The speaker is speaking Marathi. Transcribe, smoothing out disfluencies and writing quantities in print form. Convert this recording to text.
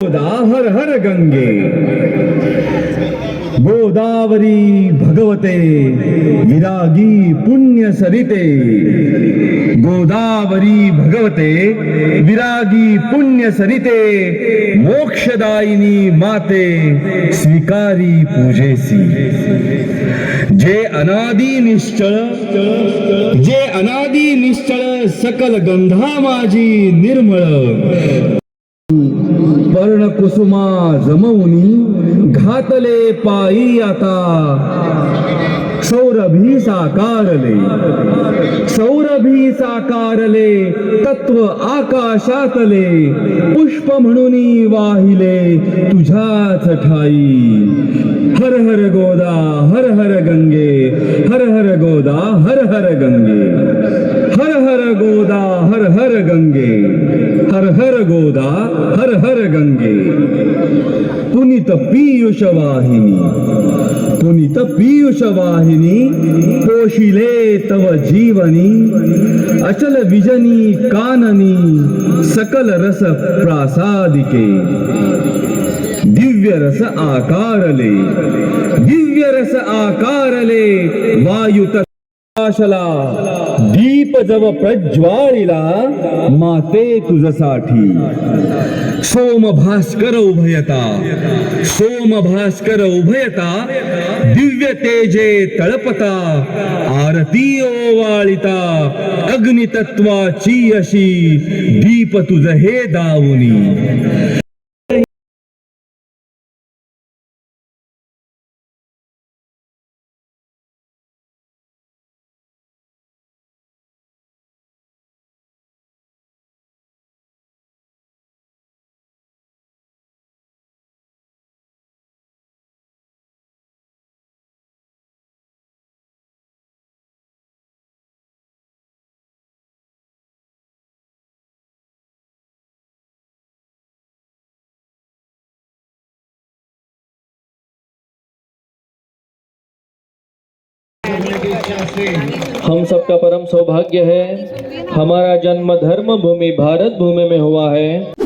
गोदा हर हर गंगे गोदावरी भगवते विरागी पुण्य सरिते गोदावरी भगवते विरागी पुण्य सरिते मोक्षदायिनी माते स्वीकारी पूजेसी जे अनादि निश्चळ सकल गंधा माझी निर्मळ वर्ण कुसुमा जमवूनी घातले पायी आता सौरभी साकारले तत्व आकाशातले पुष्प म्हणून वाहिले तुझ्याच ठाई हर हर गोदा हर हर गंगे हर हर गोदा हर हर गंगे हर हर गोदा हर हर गंगे हर हर गोदा हर हर गंगे पुनीत पीयूष वाहिनी पोशिले तव जीवनी अचल विजनी काननी सकल रस प्रासादिके दिव्य रस आकारले वायुत आशला दीप जव प्रज्वाळिला माते तुझसाठी सोम भास्कर उभयता दिव्य तेजे तळपता आरती ओवाळिता अग्नितत्वाची अशी दीप तुझ हे दावुनी हम सबका परम सौभाग्य है, हमारा जन्म धर्म भूमि भारत भूमि में हुआ है।